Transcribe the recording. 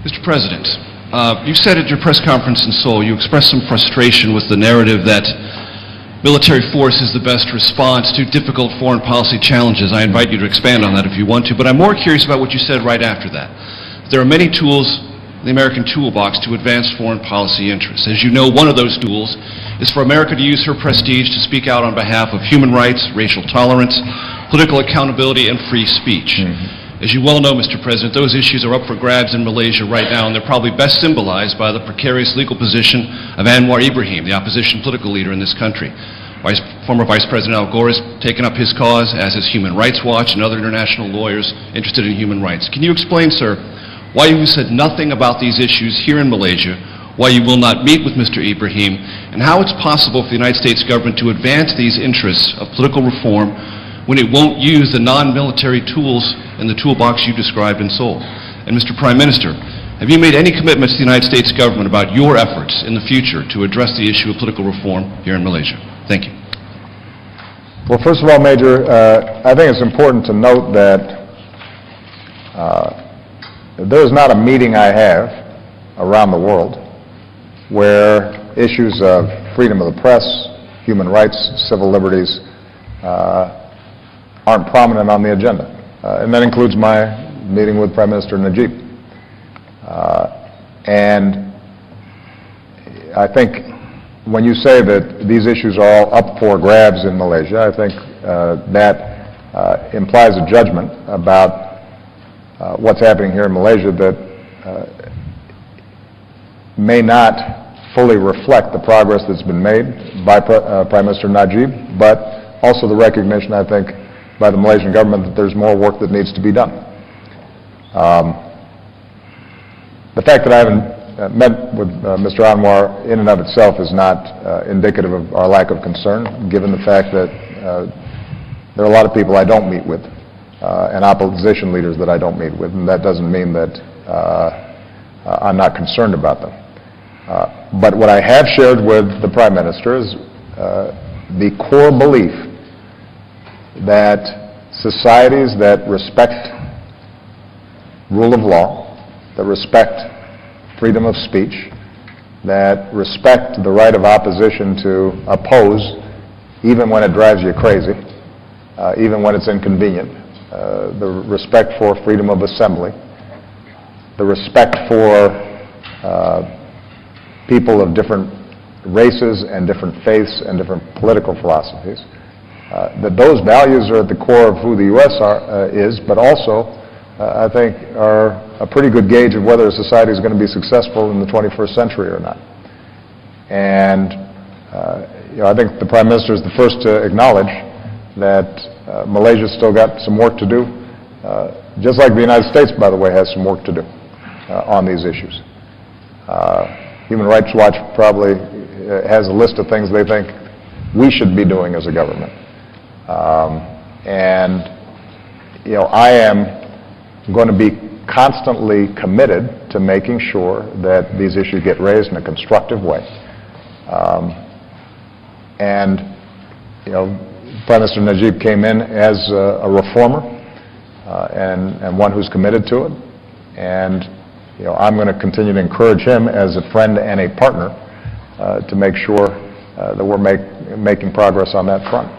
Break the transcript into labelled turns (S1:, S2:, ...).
S1: Mr. President, you said at your press conference in Seoul you expressed some frustration with the narrative that military force is the best response to difficult foreign policy challenges. I invite you to expand on that if you want to, but I'm more curious about what you said right after that. There are many tools in the American toolbox to advance foreign policy interests. As you know, one of those tools is for America to use her prestige to speak out on behalf of human rights, racial tolerance, political accountability, and free speech. As you well know, Mr. President, those issues are up for grabs in Malaysia right now, and they're probably best symbolized by the precarious legal position of Anwar Ibrahim, the opposition political leader in this country. Former Vice President Al Gore has taken up his cause, as has Human Rights Watch and other international lawyers interested in human rights. Can you explain, sir, why you said nothing about these issues here in Malaysia, why you will not meet with Mr. Ibrahim, and how it's possible for the United States government to advance these interests of political reform when it won't use the non-military tools in the toolbox you described in Seoul? And Mr. Prime Minister, have you made any commitments to the United States government about your efforts in the future to address the issue of political reform here in Malaysia? Thank you.
S2: Well, first of all, Major, I think it's important to note that there is not a meeting I have around the world where issues of freedom of the press, human rights, civil liberties aren't prominent on the agenda. And that includes my meeting with Prime Minister Najib. And I think when you say that these issues are all up for grabs in Malaysia, I think that implies a judgment about what's happening here in Malaysia that may not fully reflect the progress that's been made by Prime Minister Najib, but also the recognition, I think, by the Malaysian government that there's more work that needs to be done. The fact that I haven't met with Mr. Anwar in and of itself is not indicative of our lack of concern, given the fact that there are a lot of people I don't meet with, and opposition leaders that I don't meet with, and that doesn't mean that I'm not concerned about them. But what I have shared with the Prime Minister is the core belief that societies that respect rule of law, that respect freedom of speech, that respect the right of opposition to oppose even when it drives you crazy, even when it's inconvenient, the respect for freedom of assembly, the respect for people of different races and different faiths and different political philosophies, that those values are at the core of who the U.S. is, but also, I think, are a pretty good gauge of whether a society is going to be successful in the 21st century or not. And I think the Prime Minister is the first to acknowledge that Malaysia's still got some work to do, just like the United States, by the way, has some work to do on these issues. Human Rights Watch probably has a list of things they think we should be doing as a government. I am going to be constantly committed to making sure that these issues get raised in a constructive way. Prime Minister Najib came in as a reformer and one who's committed to it. And I'm going to continue to encourage him as a friend and a partner to make sure that we're making progress on that front.